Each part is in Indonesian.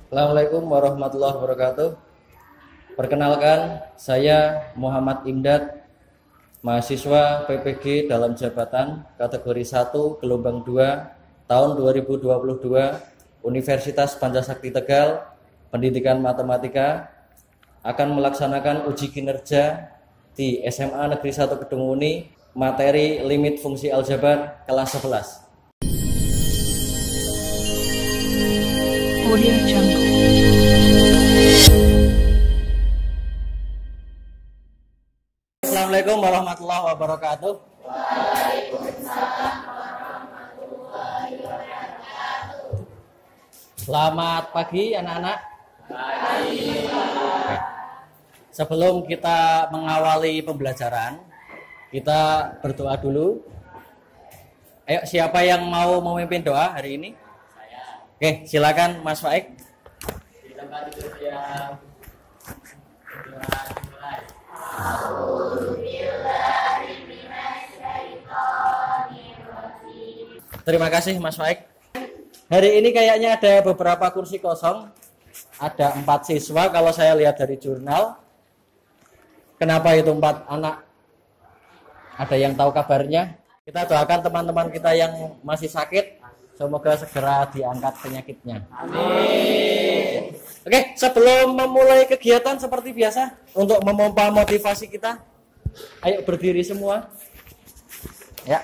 Assalamualaikum warahmatullahi wabarakatuh. Perkenalkan, saya Muhammad Imdad, mahasiswa PPG dalam jabatan kategori 1 gelombang 2 tahun 2022 Universitas Pancasakti Tegal, Pendidikan Matematika, akan melaksanakan uji kinerja di SMA Negeri 1 Kedungmuni, materi limit fungsi aljabar kelas 11. Audio Jungle. Assalamualaikum warahmatullahi wabarakatuh. Selamat pagi anak-anak. Sebelum kita mengawali pembelajaran, kita berdoa dulu. Ayo, siapa yang mau memimpin doa hari ini? Oke, silakan Mas Faik. Di tempat duduk yang dimulai. Terima kasih Mas Faik. Hari ini kayaknya ada beberapa kursi kosong. Ada 4 siswa kalau saya lihat dari jurnal. Kenapa itu 4 anak? Ada yang tahu kabarnya? Kita doakan teman-teman kita yang masih sakit, semoga segera diangkat penyakitnya. Amin. Oke, sebelum memulai kegiatan seperti biasa, untuk memompa motivasi kita, ayo berdiri semua. Ya.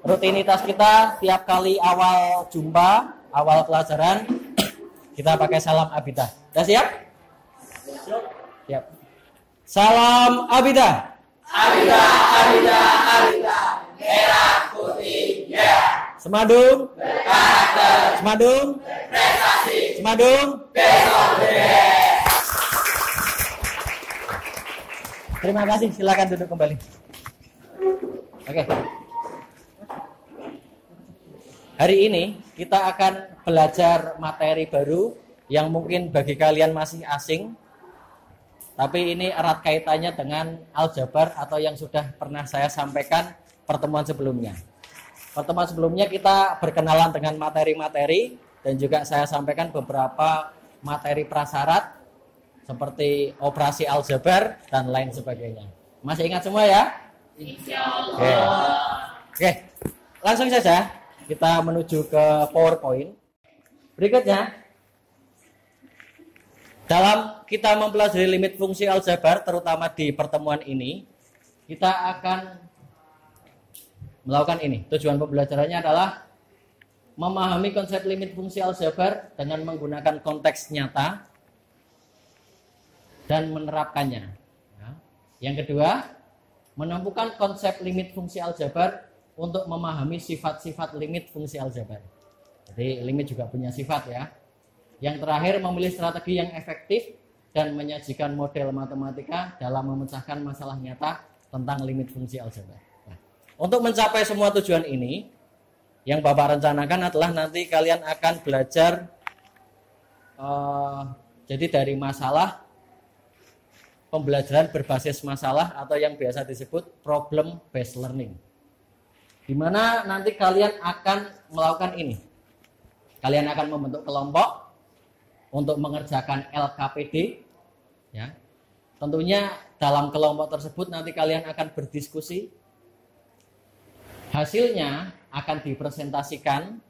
Rutinitas kita tiap kali awal jumpa, awal pelajaran, kita pakai salam abidah. Sudah siap? Siap. Salam abidah. Abidah, abidah, abidah. Merah, putih, ya. Semadung. Berkarakter. Semadung. Prestasi. Semadung. Besok beres. Terima kasih, silakan duduk kembali. Oke. Hari ini kita akan belajar materi baru yang mungkin bagi kalian masih asing, tapi ini erat kaitannya dengan aljabar atau yang sudah pernah saya sampaikan pertemuan sebelumnya. Pertemuan sebelumnya kita berkenalan dengan materi-materi dan juga saya sampaikan beberapa materi prasyarat seperti operasi aljabar dan lain sebagainya. Masih ingat semua ya? Oke. Langsung saja kita menuju ke PowerPoint. Berikutnya, dalam kita mempelajari limit fungsi aljabar, terutama di pertemuan ini, kita akan melakukan ini. Tujuan pembelajarannya adalah memahami konsep limit fungsi aljabar dengan menggunakan konteks nyata dan menerapkannya. Yang kedua, menemukan konsep limit fungsi aljabar untuk memahami sifat-sifat limit fungsi aljabar. Jadi limit juga punya sifat ya. Yang terakhir, memilih strategi yang efektif dan menyajikan model matematika dalam memecahkan masalah nyata tentang limit fungsi aljabar. Nah, untuk mencapai semua tujuan ini, yang Bapak rencanakan adalah nanti kalian akan belajar jadi dari masalah, pembelajaran berbasis masalah atau yang biasa disebut problem based learning. Di mana nanti kalian akan melakukan ini. Kalian akan membentuk kelompok untuk mengerjakan LKPD, ya. Tentunya dalam kelompok tersebut nanti kalian akan berdiskusi. Hasilnya akan dipresentasikan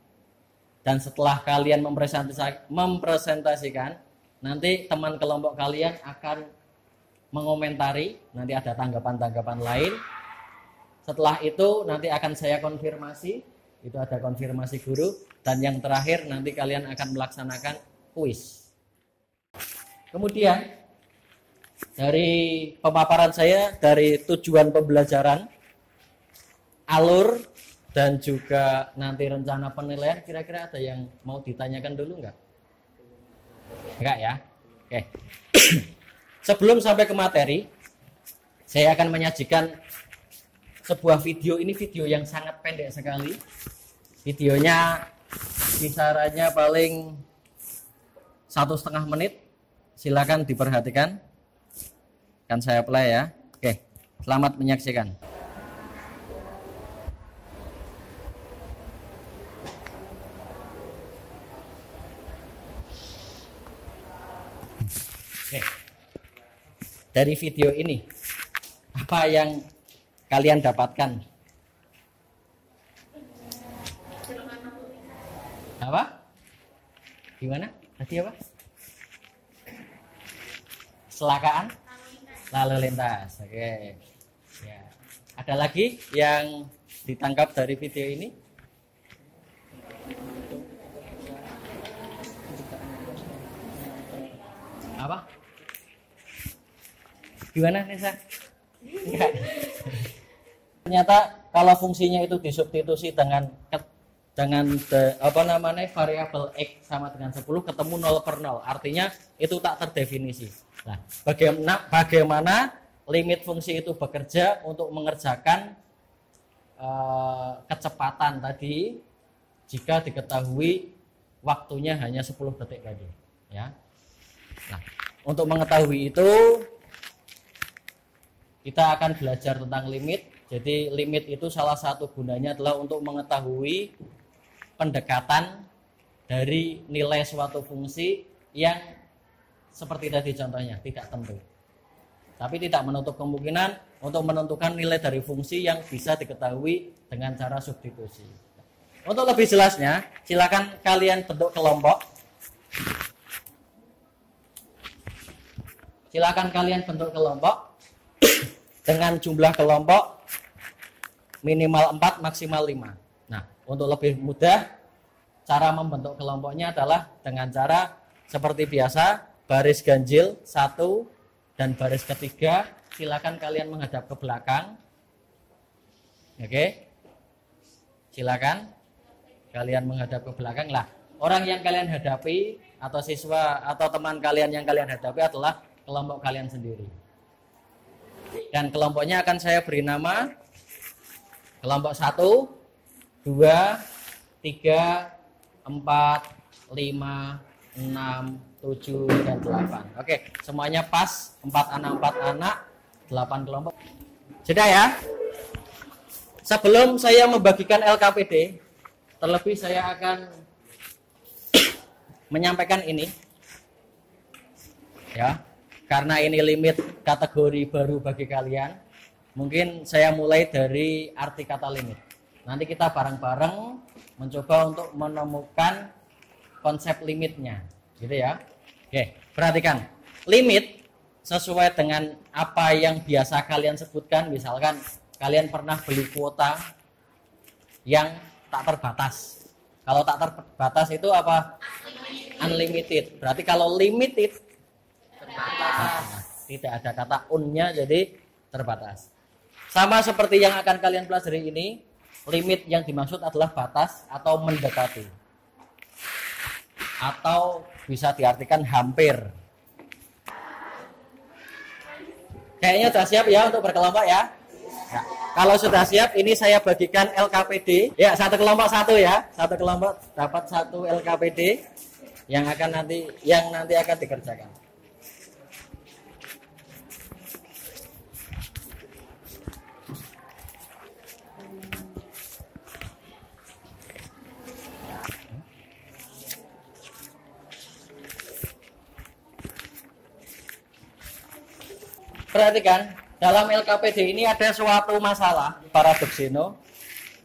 dan setelah kalian mempresentasikan, nanti teman kelompok kalian akan mengomentari, nanti ada tanggapan-tanggapan lain. Setelah itu nanti akan saya konfirmasi, itu ada konfirmasi guru, dan yang terakhir nanti kalian akan melaksanakan kuis. Kemudian dari pemaparan saya dari tujuan pembelajaran, alur, dan juga nanti rencana penilaian, kira-kira ada yang mau ditanyakan dulu enggak? Enggak ya? Oke. Sebelum sampai ke materi, saya akan menyajikan sebuah video. Ini video yang sangat pendek sekali. Videonya kisarannya paling 1,5 menit. Silakan diperhatikan. Kan saya play ya. Oke, selamat menyaksikan. dari video ini? Apa yang kalian dapatkan? Apa? Gimana? Tadi apa? Kecelakaan lalu lintas. Oke. Ya. Ada lagi yang ditangkap dari video ini? Apa? Gimana Nesa? Enggak. Ternyata kalau fungsinya itu disubstitusi dengan variabel x sama dengan 10 ketemu 0 per 0. Artinya itu tak terdefinisi. Nah, bagaimana limit fungsi itu bekerja untuk mengerjakan kecepatan tadi jika diketahui waktunya hanya 10 detik tadi, ya. Nah, untuk mengetahui itu kita akan belajar tentang limit. Jadi limit itu salah satu gunanya adalah untuk mengetahui pendekatan dari nilai suatu fungsi yang seperti tadi contohnya tidak tentu. Tapi tidak menutup kemungkinan untuk menentukan nilai dari fungsi yang bisa diketahui dengan cara substitusi. Untuk lebih jelasnya, silakan kalian bentuk kelompok. Silakan kalian bentuk kelompok dengan jumlah kelompok minimal 4 maksimal 5. Nah, untuk lebih mudah cara membentuk kelompoknya adalah dengan cara seperti biasa, baris ganjil 1 dan baris ketiga silakan kalian menghadap ke belakang. Oke. Silakan kalian menghadap ke belakang lah. Orang yang kalian hadapi atau siswa atau teman kalian yang kalian hadapi adalah kelompok kalian sendiri. Dan kelompoknya akan saya beri nama kelompok 1, 2, 3, 4, 5, 6, 7, dan 8. Oke, semuanya pas. 4 anak, 8 kelompok. Sudah ya? Sebelum saya membagikan LKPD, terlebih saya akan menyampaikan ini. Ya, karena ini limit kategori baru bagi kalian. Mungkin saya mulai dari arti kata limit. Nanti kita bareng-bareng mencoba untuk menemukan konsep limitnya. Gitu ya. Oke, perhatikan. Limit sesuai dengan apa yang biasa kalian sebutkan. Misalkan kalian pernah beli kuota yang tak terbatas. Kalau tak terbatas itu apa? Unlimited. Berarti kalau limited terbatas. Tidak ada kata unnya, jadi terbatas. Sama seperti yang akan kalian pelajari ini, limit yang dimaksud adalah batas atau mendekati. Atau bisa diartikan hampir. Kayaknya sudah siap ya untuk berkelompok ya? Ya. Kalau sudah siap, ini saya bagikan LKPD. Ya, satu kelompok satu ya. Satu kelompok dapat 1 LKPD yang nanti akan dikerjakan. Perhatikan, dalam LKPD ini ada suatu masalah paradoks Zeno,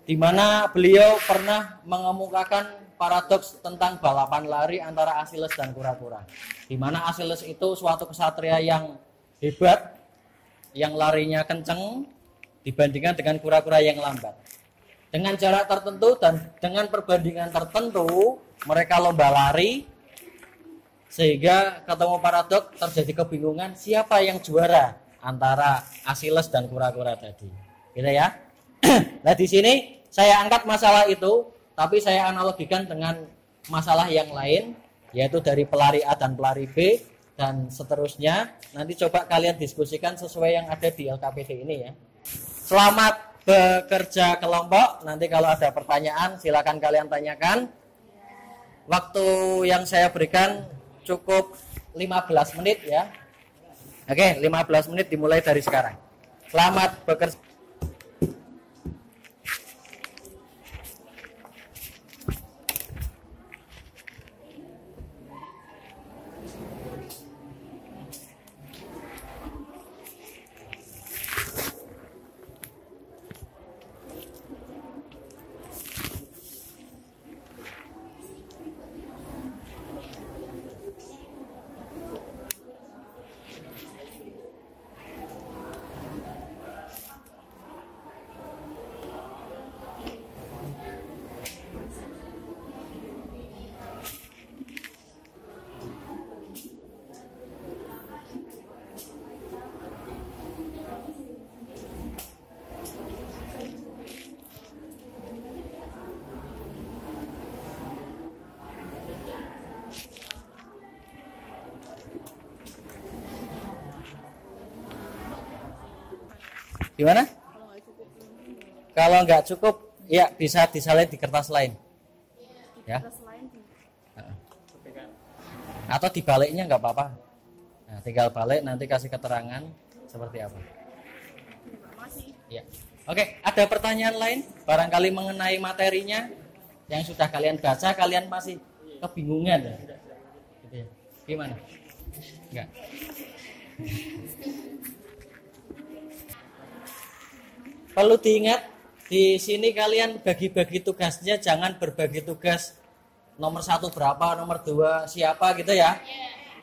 di mana beliau pernah mengemukakan paradoks tentang balapan lari antara Achilles dan kura-kura. Di mana Achilles itu suatu kesatria yang hebat, yang larinya kenceng dibandingkan dengan kura-kura yang lambat. Dengan jarak tertentu dan dengan perbandingan tertentu, mereka lomba lari. Sehingga ketemu paradok, terjadi kebingungan siapa yang juara antara Achilles dan kura-kura tadi. Gitu ya. Nah, di sini saya angkat masalah itu, tapi saya analogikan dengan masalah yang lain, yaitu dari pelari A dan pelari B dan seterusnya. Nanti coba kalian diskusikan sesuai yang ada di LKPD ini ya. Selamat bekerja kelompok. Nanti kalau ada pertanyaan silakan kalian tanyakan. Waktu yang saya berikan cukup 15 menit ya. Oke, 15 menit dimulai dari sekarang. Selamat bekerja. Gimana? Kalau nggak cukup, ya bisa disalin di kertas lain. Ya. Atau dibaliknya nggak apa-apa. Nah, tinggal balik nanti kasih keterangan seperti apa. Ya. Oke, ada pertanyaan lain? Barangkali mengenai materinya yang sudah kalian baca, kalian masih kebingungan ya? Gitu ya. Gimana? Enggak. Perlu diingat, di sini kalian bagi-bagi tugasnya, jangan berbagi tugas nomor 1 berapa, nomor 2 siapa gitu ya.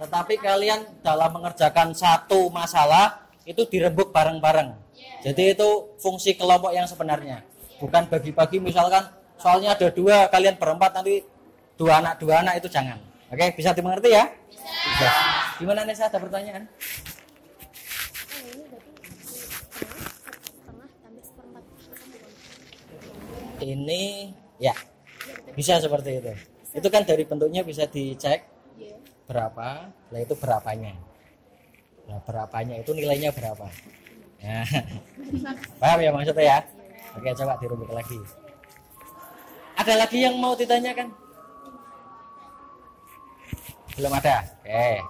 Tetapi kalian dalam mengerjakan satu masalah itu dirembuk bareng-bareng. Jadi itu fungsi kelompok yang sebenarnya. Bukan bagi-bagi, misalkan soalnya ada 2, kalian berempat nanti 2 anak itu jangan. Oke, bisa dimengerti ya? Bisa. Gimana Nesa, ada pertanyaan? Ini ya bisa seperti itu. Itu kan dari bentuknya bisa dicek berapa, nah itu berapanya. Nah berapanya itu nilainya berapa. Nah, paham ya maksudnya ya? Oke, coba dirubik lagi. Ada lagi yang mau ditanyakan? Belum ada? Oke.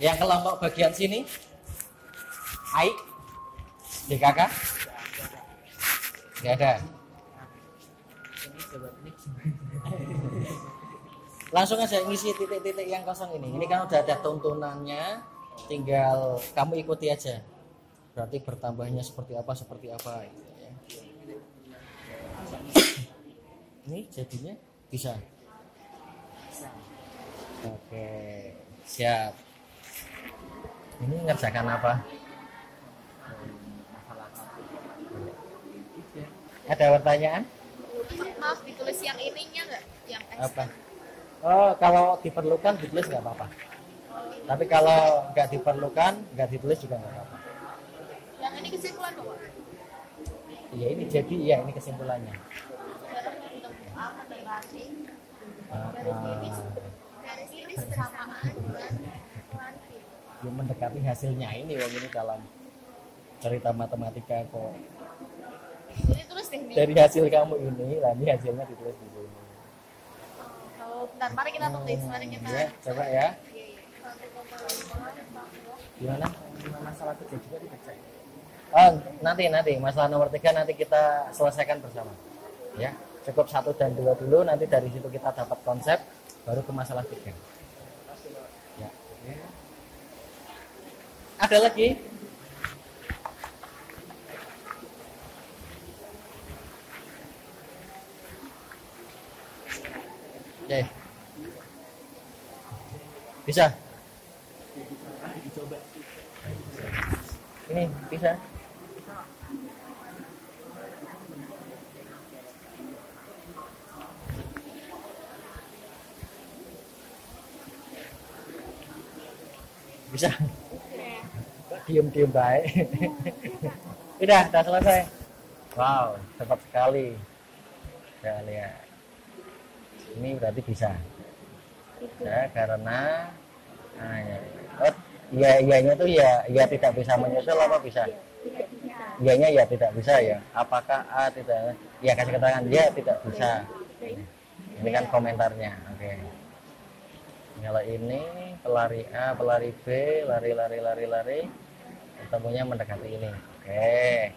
Yang kelompok bagian sini Ai DKK nggak ada. Langsung aja ngisi titik-titik yang kosong ini. Ini kan udah ada tuntunannya, tinggal kamu ikuti aja. Berarti bertambahnya seperti apa gitu ya. Ini jadinya bisa. Oke, siap. Ini ngerjakan apa? Ada pertanyaan? Maaf, ditulis yang ininya nggak? Yang Apa? Oh, kalau diperlukan ditulis nggak apa-apa. Tapi kalau nggak diperlukan, nggak ditulis juga nggak apa-apa. Yang ini kesimpulan Pak? Iya ini jadi, ya ini kesimpulannya. Garis ini persamaan dengan Ya, mendekati hasilnya ini, wong ini dalam cerita matematika kok. ini tulis deh nih. Dari hasil kamu ini, lah ini hasilnya ditulis di sini. Oh, bentar, mari kita tulis, mari kita. Ya, coba ya. Iya. Gimana? Masalah 3 juga dibaca. Oh, nanti masalah nomor 3 nanti kita selesaikan bersama. Ya, cukup 1 dan 2 dulu, nanti dari situ kita dapat konsep, baru ke masalah 3. Ya. Ada lagi? Oke. Bisa? Ini bisa? Bisa? Diem baik. Udah selesai. Wow, cepat sekali. Saya lihat. Ini berarti bisa. Ya, karena oh, iyanya tuh ya tidak bisa menyusul apa bisa? Iyanya ya tidak bisa ya. Apakah A tidak? Ya kasih keterangan ya tidak bisa. Ini kan komentarnya. Oke. Kalau ini pelari A, pelari B, lari, ketemunya mendekati ini. Oke.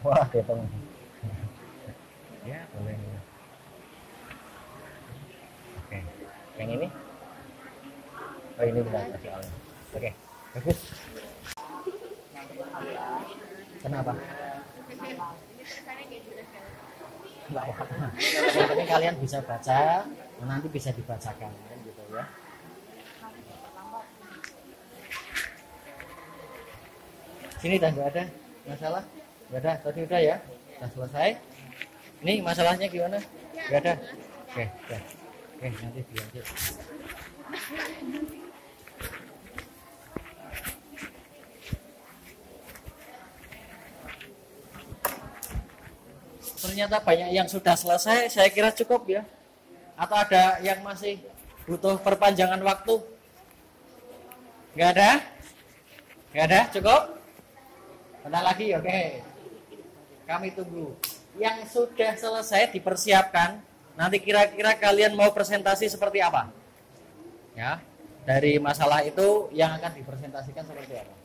Wah, hitung. Ya, boleh. Oke. Yang ini? Oh, ini benar soalnya. Oke. Bagus. Kenapa? Enggak apa-apa. Yang penting kalian bisa baca, nanti bisa dibacakan kan gitu ya. Sini dah nggak ada masalah, nggak ada, tadi udah ya, sudah selesai. Ini masalahnya gimana? Nggak ada. Oke, nanti dilanjut. Ternyata banyak yang sudah selesai, saya kira cukup ya. Atau ada yang masih butuh perpanjangan waktu? Nggak ada? Gak ada? Cukup? Bentar lagi, oke. Kami tunggu. Yang sudah selesai dipersiapkan. Nanti kira-kira kalian mau presentasi seperti apa? Ya, dari masalah itu yang akan dipresentasikan seperti apa?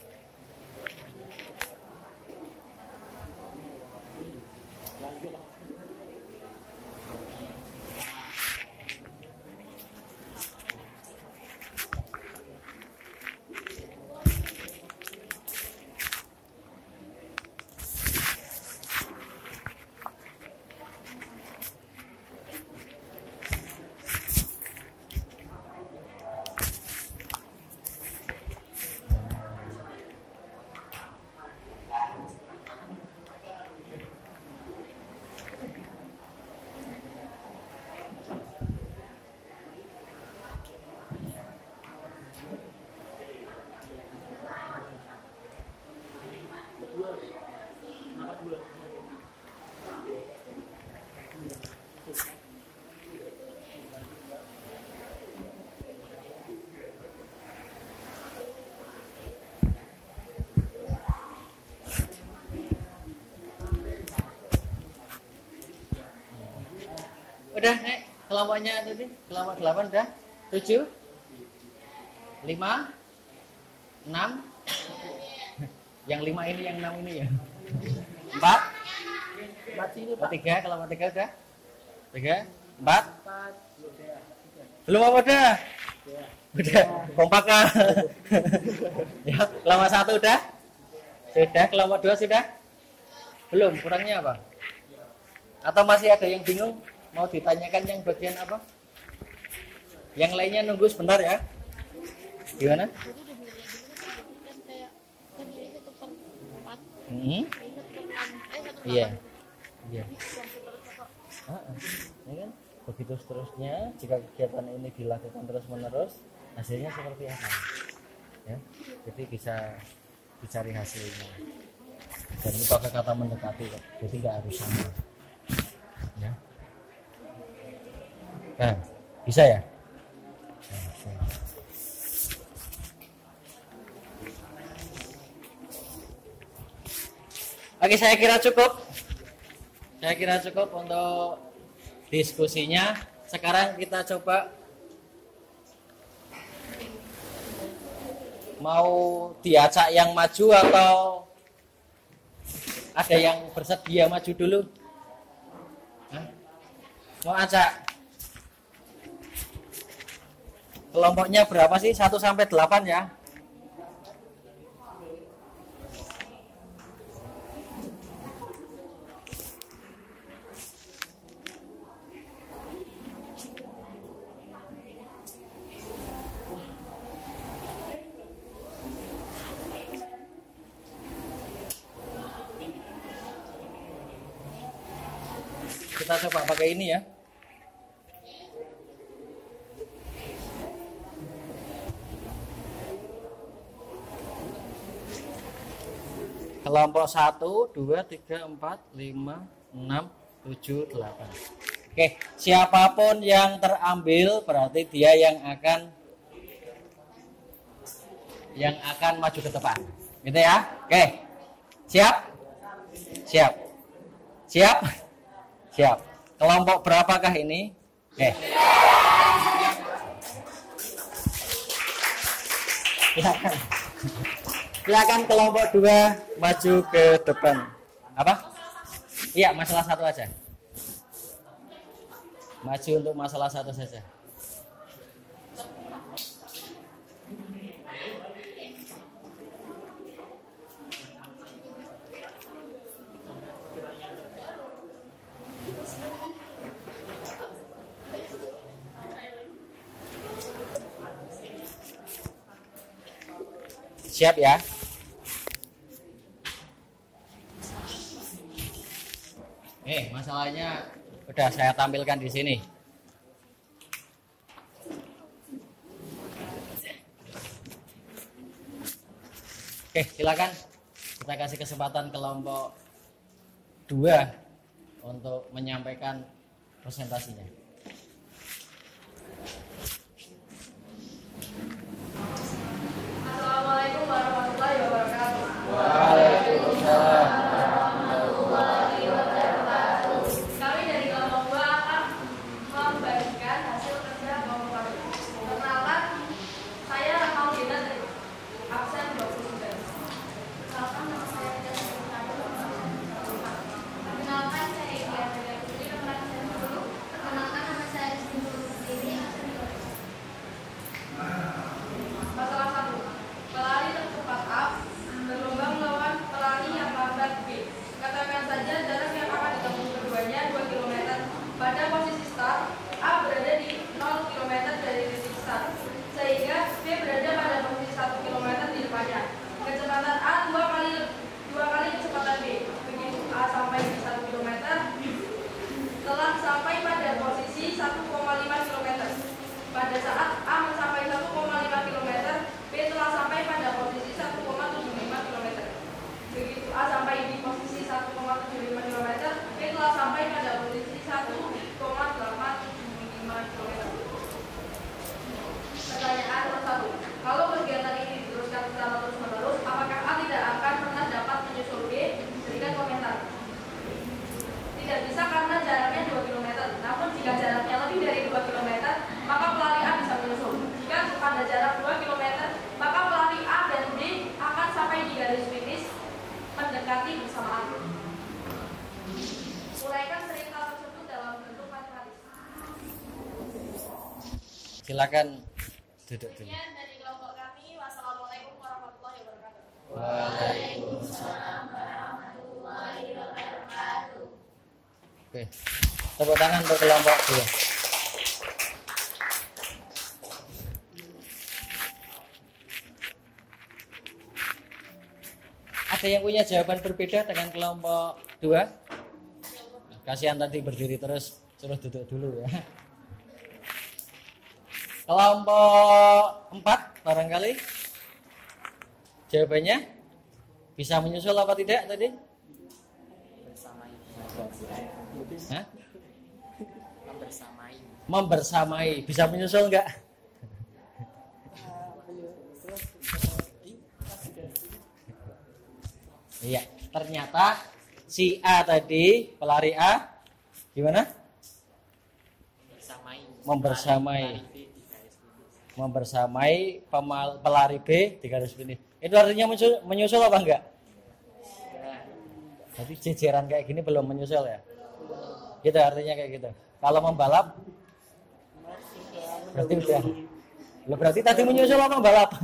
Udah, Nek, kelompoknya tadi, kelompok 8 udah? 7? 5? 6? Yang 5 ini, yang 6 ini ya? 4? 3, kelompok 3 udah? 3? 4? Belum apa udah? Udah, kompak kan? Ya, kelompok 1 udah? Sudah, kelompok 2 sudah? Belum, kurangnya apa? Atau masih ada yang bingung? Mau ditanyakan yang bagian apa? Yang lainnya nunggu sebentar ya. Gimana? Iya. Iya. Ya kan? Begitu seterusnya, jika kegiatan ini dilakukan terus-menerus, hasilnya seperti apa? Ya. Jadi bisa dicari hasilnya. Dan itu pakai kata mendekati, jadi nggak harus sama. Ya. Nah, bisa ya? Oke, saya kira cukup. Saya kira cukup untuk diskusinya. Sekarang kita coba mau diacak yang maju atau ada yang bersedia maju dulu? Hah? Mau acak? Kelompoknya berapa sih? 1 sampai 8 ya? Kita coba pakai ini ya. Kelompok 1, 2, 3, 4, 5, 6, 7, 8. Oke, siapapun yang terambil berarti dia yang akan maju ke depan. Gitu ya. Oke. Siap? Siap. Siap? Siap. Kelompok berapakah ini? Oke. Silakan. Silakan kelompok 2 maju ke depan. Apa? Iya, masalah 1 aja. Maju untuk masalah 1 saja. Siap ya? Masalahnya udah saya tampilkan di sini. Oke, silakan kita kasih kesempatan kelompok 2 untuk menyampaikan presentasinya. Assalamualaikum warahmatullahi wabarakatuh. silakan duduk dulu. Sekian dari kelompok kami. Wassalamualaikum warahmatullahi wabarakatuh. Waalaikumsalam. Oke, tepuk tangan untuk kelompok 2. Ada yang punya jawaban berbeda dengan kelompok 2? Kasihan tadi berdiri terus, suruh duduk dulu ya. Kelompok 4 barangkali jawabannya bisa menyusul apa tidak tadi? Hah? Membersamai. Bisa menyusul enggak? Iya, ternyata si A tadi, pelari A gimana? Membersamai pelari B di garis finish. Itu artinya menyusul apa enggak? Jadi jejeran kayak gini belum menyusul ya? Gitu artinya kayak gitu. Kalau membalap berarti udah. Loh, berarti tadi menyusul apa membalap?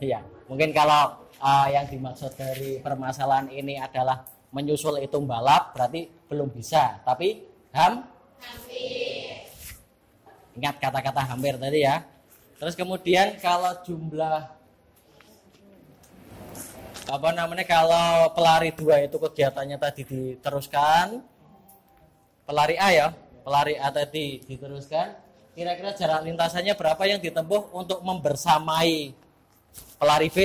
Iya, mungkin kalau yang dimaksud dari permasalahan ini adalah menyusul itu balap, berarti belum bisa. Tapi hampir. Ingat kata-kata hampir tadi ya. Terus kemudian kalau jumlah kalau pelari 2 itu kegiatannya tadi diteruskan, pelari A ya, pelari A tadi diteruskan, kira-kira jarak lintasannya berapa yang ditempuh untuk membersamai pelari B?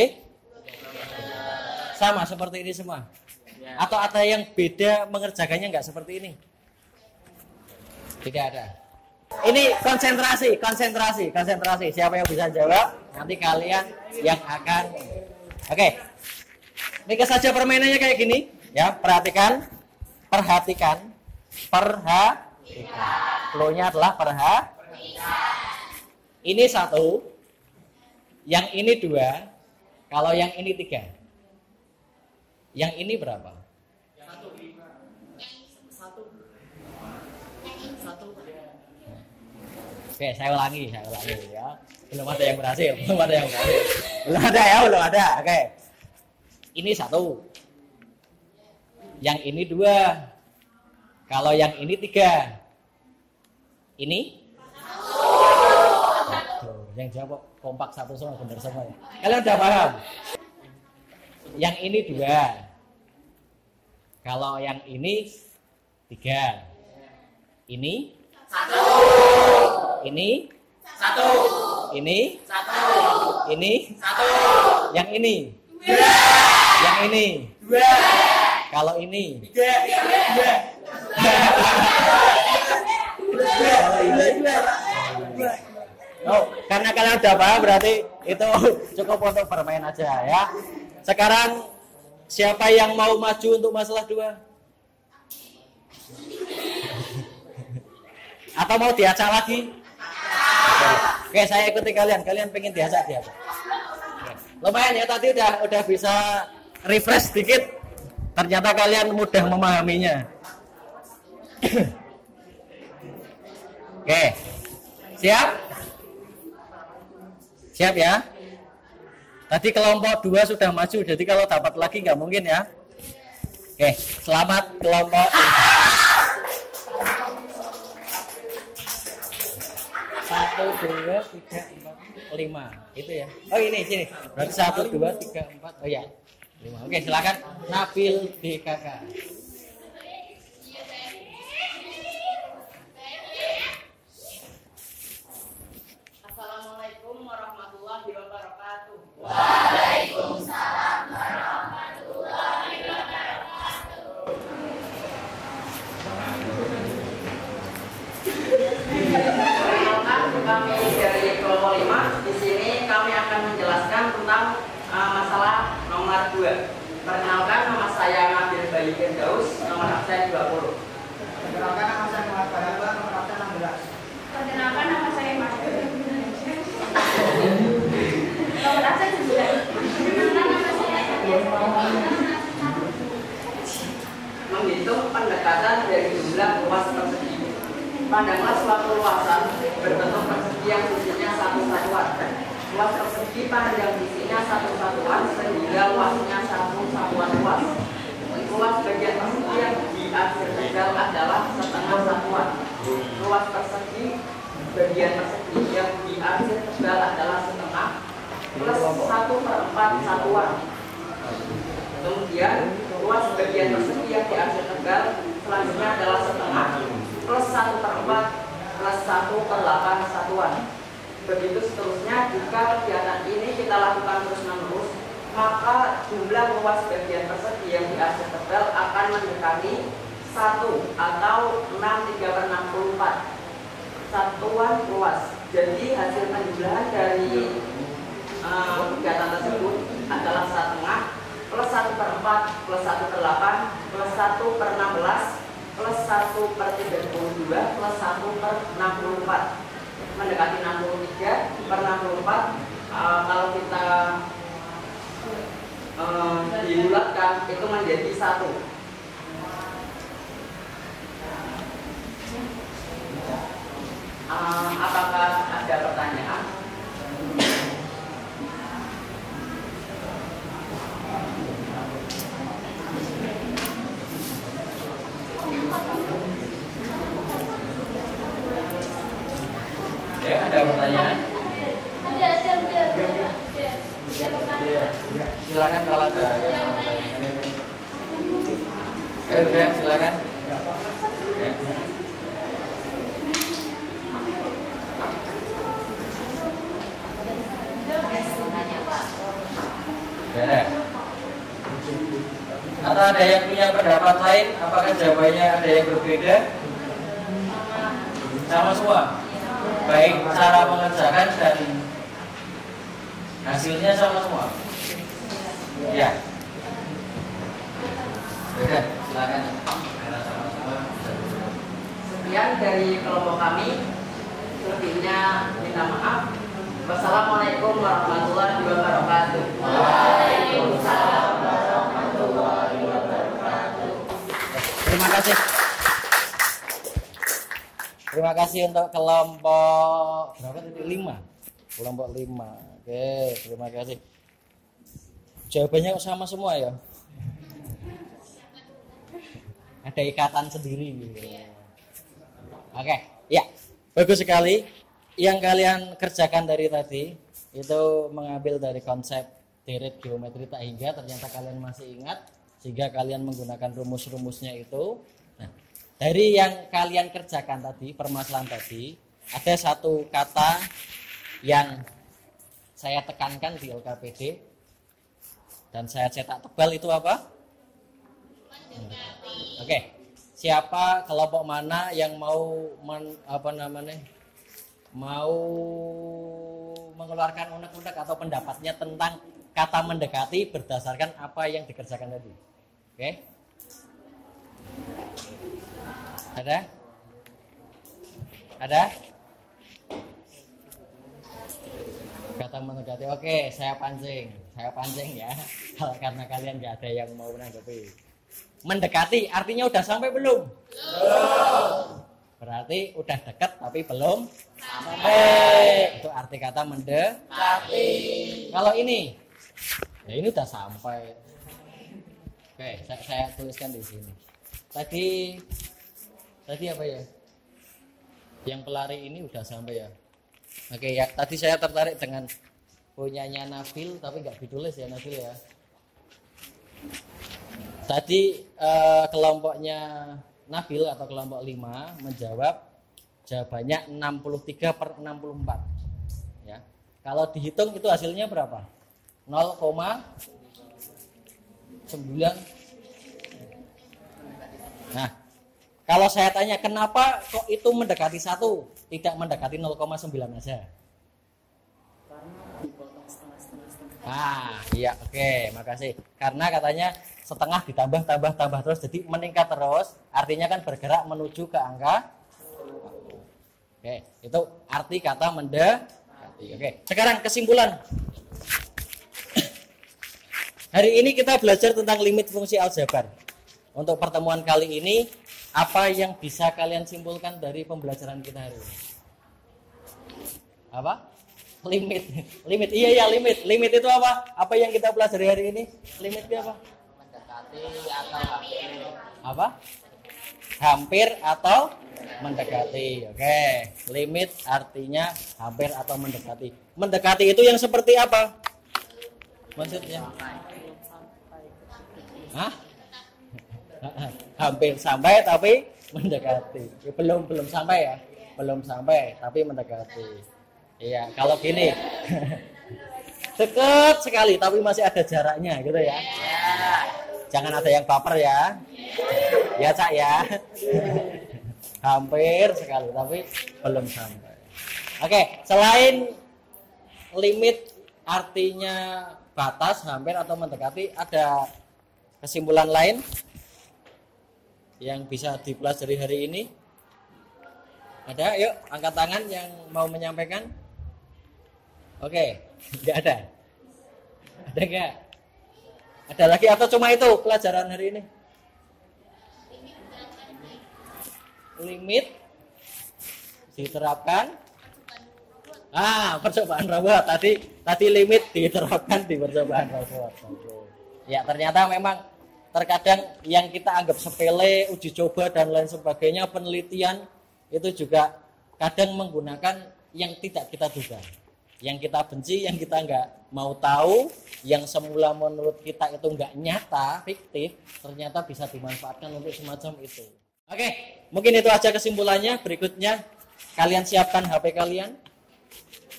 Sama seperti ini semua? Atau ada yang beda mengerjakannya nggak seperti ini? Tidak ada. Ini konsentrasi. Siapa yang bisa jawab? Nanti kalian yang akan. Oke. Ini saja permainannya kayak gini, ya. Perhatikan. Flow-nya adalah perhatikan. Ini 1, yang ini 2, kalau yang ini 3. Yang ini berapa? 1. Oke, saya ulangi ya. Belum ada yang berhasil. Belum ada. Oke. Ini 1. Yang ini 2. Kalau yang ini 3. Ini? 1. Yang jawab kompak satu semua, benar semua ya. Kalian udah paham? Yang ini 2. Kalau yang ini 3. Ini 1. Ini 1. Ini 1. Ini 1. Yang ini 2. Yang ini 2. Kalau ini 3. Oh, karena kalian udah paham berarti itu cukup untuk bermain aja ya. Sekarang siapa yang mau maju untuk masalah 2? Atau mau diacak lagi? Oke, saya ikuti kalian. Kalian pengen diacak. Lumayan ya, tadi udah bisa refresh sedikit. Ternyata kalian mudah memahaminya. Oke. Siap? Siap ya? Tadi kelompok 2 sudah maju, jadi kalau dapat lagi nggak mungkin ya. Oke, selamat kelompok 1, 2, 3, 4, 5. Itu ya. Oh ini sini. Berarti 1, 2, 3, 4. Oh ya. 5. Oke, silakan Nabil DKK. Assalamualaikum warahmatullahi wabarakatuh. Waalaikumsalam warahmatullahi wabarakatuh. Perkenalkan, kami dari kelompok 5. Di sini kami akan menjelaskan tentang masalah nomor 2. Perkenalkan, nama saya Nabil Bayi Firdaus, nomor absen 20. Perkenalkan, nama saya Muhammad Baraba, nomor absen 16. Perkenalkan, nama saya Mas. Nomor absen 9. Perkenalkan, nama saya Menghitung pendekatan dari jumlah luas persegi. Pandanglah suatu luasan berbentuk persegi yang sisinya satu satuan. Luas persegi panjang sisinya satu satuan sehingga luasnya satu satuan luas. Luas bagian persegi yang di akhir tegal adalah setengah satuan. Luas persegi bagian persegi yang di akhir tegal adalah setengah plus 1/4 satuan. Kemudian luas bagian persegi yang di akhir tegal selanjutnya adalah setengah plus 1/4 plus 1/8 satuan. Begitu seterusnya, jika kegiatan ini kita lakukan terus-menerus, maka jumlah luas bagian persegi yang di akhir tegal akan mendekati 1 atau 63/64 satuan luas. Jadi hasil penjumlahan dari kegiatan tersebut adalah setengah plus 1/4 plus 1/8 plus 1/16 plus 1/32 plus 1/64 mendekati 63/64. Kalau kita dibulatkan itu menjadi 1. Apakah ada pertanyaan? Ya, ada pertanyaan? Silakan kalau ada. Silakan. Ya. Atau ada yang punya pendapat lain? Apakah jawabannya ada yang berbeda? Sama semua. Baik cara mengerjakan dan hasilnya sama semua. Ya. Sudah, silakan. Sekian dari kelompok kami. Selebihnya minta maaf. Wassalamualaikum warahmatullahi wabarakatuh. Waalaikumsalam warahmatullahi wabarakatuh. Terima kasih. Terima kasih untuk kelompok berapa tadi? 5. Kelompok 5. Oke, terima kasih. Jawabannya sama semua ya. Ada ikatan sendiri gitu. Oke, ya. Bagus sekali. Yang kalian kerjakan dari tadi itu mengambil dari konsep deret geometri tak hingga, ternyata kalian masih ingat sehingga kalian menggunakan rumus-rumusnya itu. Nah, dari yang kalian kerjakan tadi, permasalahan tadi, ada satu kata yang saya tekankan di LKPD dan saya cetak tebal, itu apa? Mendekati. Oke. Siapa kelompok mana yang mau mau mengeluarkan unek-unek atau pendapatnya tentang kata mendekati berdasarkan apa yang dikerjakan tadi? Oke? Ada? Ada? Kata mendekati. Oke, saya pancing ya. Karena kalian nggak ada yang mau menanggapi. Mendekati artinya udah sampai belum? Belum. Berarti udah dekat tapi belum sampai. Itu arti kata mendekati. Kalau ini, ya ini udah sampai. Oke, saya tuliskan di sini. Tadi apa ya? Yang pelari ini udah sampai ya. Oke ya, tadi saya tertarik dengan punyanya Nabil, tapi nggak ditulis ya Nabil ya. Tadi kelompoknya Nabil atau kelompok 5 menjawab jawabannya 63/64 ya. Kalau dihitung itu hasilnya berapa? 0,9. Nah, kalau saya tanya kenapa kok itu mendekati 1 tidak mendekati 0,9 aja? Iya, oke, makasih. Karena katanya setengah ditambah tambah terus, jadi meningkat terus, artinya kan bergerak menuju ke angka 1. Oke, itu arti kata mendekati. Oke, sekarang kesimpulan. Hari ini kita belajar tentang limit fungsi aljabar. Untuk pertemuan kali ini Apa yang bisa kalian simpulkan dari pembelajaran kita hari ini? Apa? Limit. Limit. Iya, limit. Limit itu apa? Apa yang kita pelajari hari ini? Limit itu apa? Mendekati atau hampir. Apa? Hampir atau mendekati. Oke. Limit artinya hampir atau mendekati. Mendekati itu yang seperti apa? Maksudnya? Hah? Hampir sampai tapi mendekati. Belum sampai ya. Belum sampai tapi mendekati. Iya, kalau gini. Dekat sekali tapi masih ada jaraknya gitu ya. Jangan ada yang baper ya. Ya, Cak ya. Hampir sekali tapi belum sampai. Oke, selain limit artinya batas, hampir atau mendekati, ada kesimpulan lain yang bisa dipelajari hari ini? Ada? Yuk, angkat tangan yang mau menyampaikan. Oke, nggak ada. Ada nggak? Ada lagi atau cuma itu pelajaran hari ini? Limit diterapkan. Percobaan robot. Tadi limit diterapkan di percobaan robot. Ya, ternyata memang terkadang yang kita anggap sepele, uji coba dan lain sebagainya, penelitian itu juga kadang menggunakan yang tidak kita duga, yang kita benci, yang kita nggak mau tahu, yang semula menurut kita itu nggak nyata, fiktif, ternyata bisa dimanfaatkan untuk semacam itu. Oke, mungkin itu aja kesimpulannya. Berikutnya kalian siapkan HP kalian.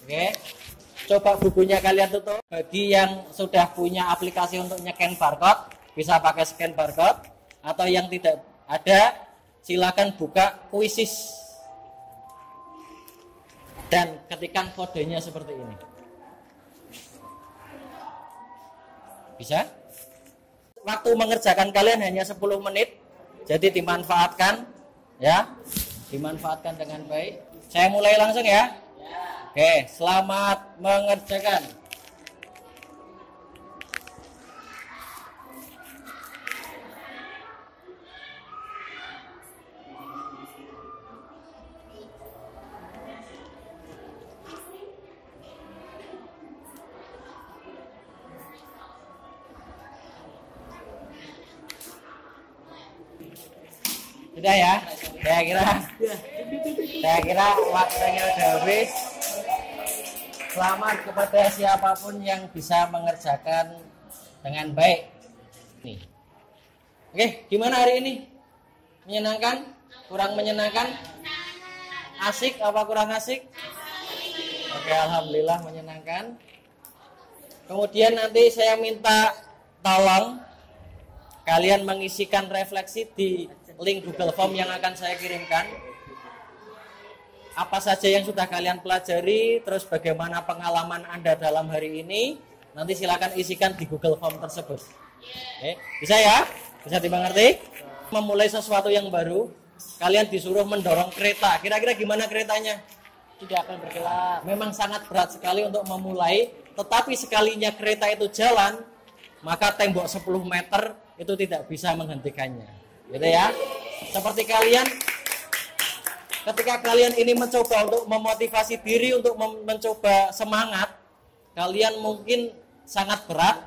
Oke, coba bukunya kalian tutup. Bagi yang sudah punya aplikasi untuk nge-scan barcode, bisa pakai scan barcode, atau yang tidak ada silakan buka Quizzes dan ketikkan kodenya seperti ini. Bisa? Waktu mengerjakan kalian hanya 10 menit, jadi dimanfaatkan ya, dimanfaatkan dengan baik. Saya mulai langsung ya. Oke, selamat mengerjakan. Sudah ya, saya kira waktunya sudah habis. Selamat kepada siapapun yang bisa mengerjakan dengan baik. Nih. Oke, gimana hari ini? Menyenangkan? Kurang menyenangkan? Asik apa kurang asik? Oke, alhamdulillah menyenangkan. Kemudian nanti saya minta tolong kalian mengisikan refleksi di link Google Form yang akan saya kirimkan. Apa saja yang sudah kalian pelajari, terus bagaimana pengalaman Anda dalam hari ini, nanti silakan isikan di Google Form tersebut. Oke, bisa ya? Bisa dimengerti? Memulai sesuatu yang baru, kalian disuruh mendorong kereta. Kira-kira gimana keretanya? Tidak akan bergerak. Memang sangat berat sekali untuk memulai, tetapi sekalinya kereta itu jalan, maka tembok 10 meter itu tidak bisa menghentikannya. Gitu ya. Seperti kalian, ketika kalian ini mencoba untuk memotivasi diri untuk mencoba semangat, kalian mungkin sangat berat,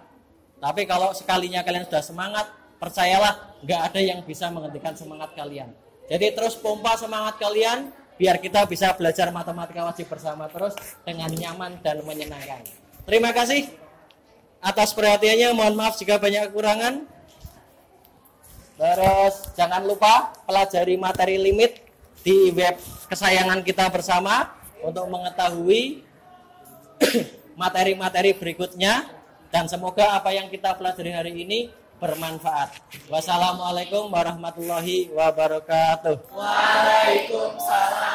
tapi kalau sekalinya kalian sudah semangat, percayalah nggak ada yang bisa menghentikan semangat kalian. Jadi terus pompa semangat kalian biar kita bisa belajar matematika wajib bersama terus dengan nyaman dan menyenangkan. Terima kasih atas perhatiannya, mohon maaf jika banyak kekurangan. Terus jangan lupa pelajari materi limit di web kesayangan kita bersama untuk mengetahui materi-materi berikutnya, dan semoga apa yang kita pelajari hari ini bermanfaat. Wassalamualaikum warahmatullahi wabarakatuh. Waalaikumsalam.